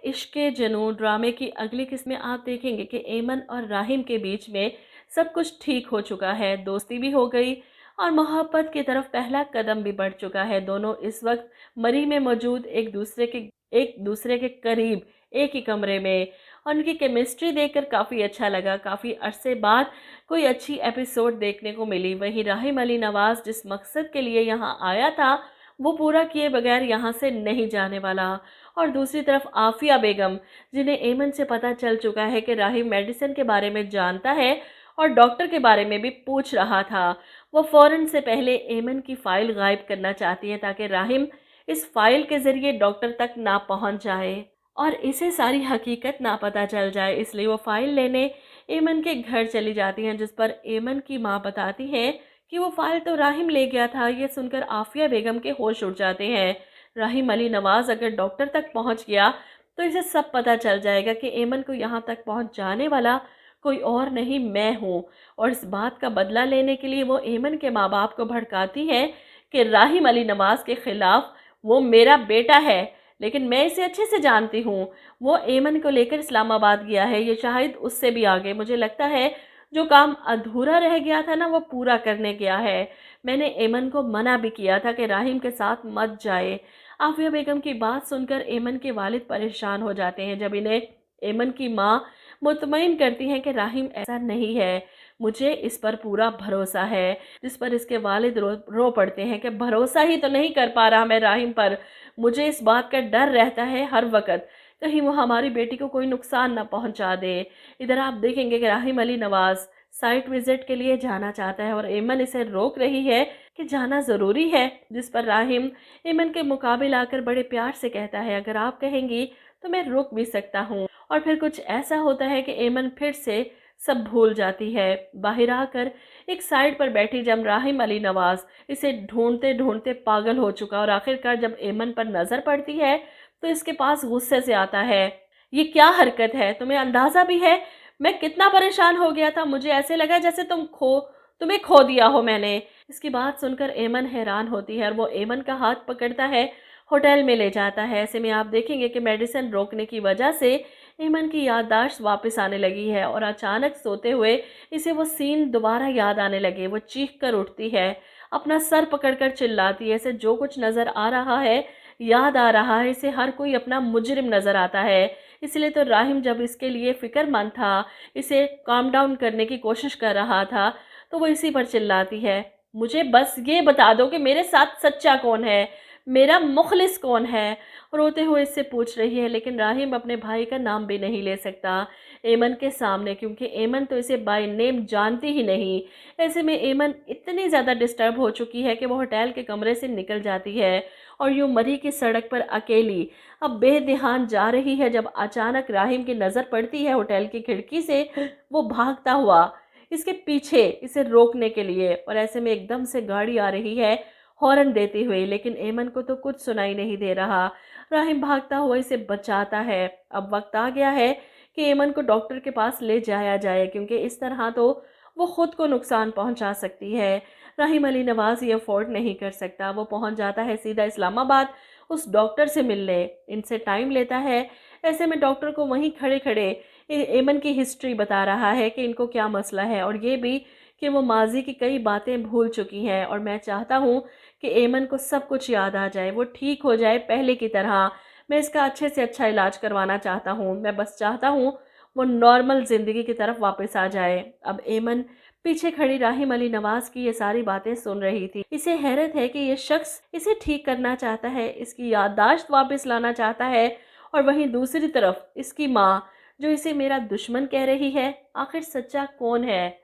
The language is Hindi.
इश्क के जुनून ड्रामे की अगली किस्त में आप देखेंगे कि एमन और राहिम के बीच में सब कुछ ठीक हो चुका है, दोस्ती भी हो गई और मोहब्बत की तरफ पहला कदम भी बढ़ चुका है। दोनों इस वक्त मरी में मौजूद एक दूसरे के करीब एक ही कमरे में, और उनकी केमिस्ट्री देखकर काफ़ी अच्छा लगा। काफ़ी अरसे बाद कोई अच्छी एपिसोड देखने को मिली। वहीं राहिम अली नवाज जिस मकसद के लिए यहाँ आया था वो पूरा किए बगैर यहाँ से नहीं जाने वाला। और दूसरी तरफ आफिया बेगम, जिन्हें एमन से पता चल चुका है कि राहिम मेडिसिन के बारे में जानता है और डॉक्टर के बारे में भी पूछ रहा था, वो फ़ौरन से पहले एमन की फ़ाइल गायब करना चाहती है ताकि राहिम इस फाइल के ज़रिए डॉक्टर तक ना पहुंच जाए और इसे सारी हकीकत ना पता चल जाए। इसलिए वो फ़ाइल लेने एमन के घर चली जाती हैं, जिस पर एमन की माँ बताती है कि वो फ़ाइल तो राहिम ले गया था। ये सुनकर आफिया बेगम के होश उड़ जाते हैं। राहिम अली नवाज अगर डॉक्टर तक पहुंच गया तो इसे सब पता चल जाएगा कि एमन को यहाँ तक पहुँचाने वाला कोई और नहीं, मैं हूँ। और इस बात का बदला लेने के लिए वो एमन के माँ बाप को भड़काती है कि राहिम अली नवाज के ख़िलाफ़ वो मेरा बेटा है, लेकिन मैं इसे अच्छे से जानती हूँ। वो एमन को लेकर इस्लामाबाद गया है, ये शायद उससे भी आगे। मुझे लगता है जो काम अधूरा रह गया था ना वो पूरा करने गया है। मैंने एमन को मना भी किया था कि राहिम के साथ मत जाए। आफिया बेगम की बात सुनकर एमन के वालिद परेशान हो जाते हैं। जब इन्हें एमन की माँ मुतमईन करती हैं कि राहिम ऐसा नहीं है, मुझे इस पर पूरा भरोसा है, जिस पर इसके वालिद रो पड़ते हैं कि भरोसा ही तो नहीं कर पा रहा मैं राहिम पर। मुझे इस बात का डर रहता है हर वक्त, कहीं वो हमारी बेटी को कोई नुकसान ना पहुंचा दे। इधर आप देखेंगे कि राहिम अली नवाज साइट विजिट के लिए जाना चाहता है और एमन इसे रोक रही है कि जाना ज़रूरी है, जिस पर राहिम एमन के मुकाबिल आकर बड़े प्यार से कहता है, अगर आप कहेंगी तो मैं रुक भी सकता हूँ। और फिर कुछ ऐसा होता है कि एमन फिर से सब भूल जाती है। बाहर आकर एक साइड पर बैठी जब राहिम अली नवाज इसे ढूंढते ढूंढते पागल हो चुका और आखिरकार जब एमन पर नज़र पड़ती है तो इसके पास गुस्से से आता है, ये क्या हरकत है, तुम्हें अंदाज़ा भी है मैं कितना परेशान हो गया था, मुझे ऐसे लगा जैसे तुम्हें खो दिया हो मैंने। इसकी बात सुनकर एमन हैरान होती है और वो एमन का हाथ पकड़ता है, होटल में ले जाता है। ऐसे में आप देखेंगे कि मेडिसिन रोकने की वजह से एमन की याददाश्त वापस आने लगी है और अचानक सोते हुए इसे वो सीन दोबारा याद आने लगे। वो चीख कर उठती है, अपना सर पकड़कर चिल्लाती है, इसे जो कुछ नज़र आ रहा है याद आ रहा है, इसे हर कोई अपना मुजरिम नज़र आता है। इसलिए तो राहिम जब इसके लिए फ़िक्रमंद था, इसे काम डाउन करने की कोशिश कर रहा था, तो वो इसी पर चिल्लाती है, मुझे बस ये बता दो कि मेरे साथ सच्चा कौन है, मेरा मुखलिस कौन है। रोते हुए इससे पूछ रही है, लेकिन राहिम अपने भाई का नाम भी नहीं ले सकता एमन के सामने, क्योंकि एमन तो इसे बाय नेम जानती ही नहीं। ऐसे में एमन इतनी ज़्यादा डिस्टर्ब हो चुकी है कि वो होटल के कमरे से निकल जाती है और यूँ मरी की सड़क पर अकेली अब बेध्यान जा रही है। जब अचानक राहिम की नज़र पड़ती है होटल की खिड़की से, वो भागता हुआ इसके पीछे इसे रोकने के लिए, और ऐसे में एकदम से गाड़ी आ रही है हॉर्न देते हुए, लेकिन एमन को तो कुछ सुनाई नहीं दे रहा। राहिम भागता हुआ इसे बचाता है। अब वक्त आ गया है कि एमन को डॉक्टर के पास ले जाया जाए, क्योंकि इस तरह तो वो खुद को नुकसान पहुंचा सकती है। राहिम अली नवाज ये अफोर्ड नहीं कर सकता। वो पहुंच जाता है सीधा इस्लामाबाद उस डॉक्टर से मिलने, इनसे टाइम लेता है। ऐसे में डॉक्टर को वहीं खड़े खड़े एमन की हिस्ट्री बता रहा है कि इनको क्या मसला है, और ये भी कि वो माजी की कई बातें भूल चुकी हैं और मैं चाहता हूँ कि एमन को सब कुछ याद आ जाए, वो ठीक हो जाए पहले की तरह। मैं इसका अच्छे से अच्छा इलाज करवाना चाहता हूँ, मैं बस चाहता हूँ वो नॉर्मल ज़िंदगी की तरफ वापस आ जाए। अब एमन पीछे खड़ी राहिम अली नवाज की ये सारी बातें सुन रही थी। इसे हैरत है कि ये शख्स इसे ठीक करना चाहता है, इसकी याददाश्त वापस लाना चाहता है, और वहीं दूसरी तरफ इसकी माँ जो इसे मेरा दुश्मन कह रही है, आखिर सच्चा कौन है।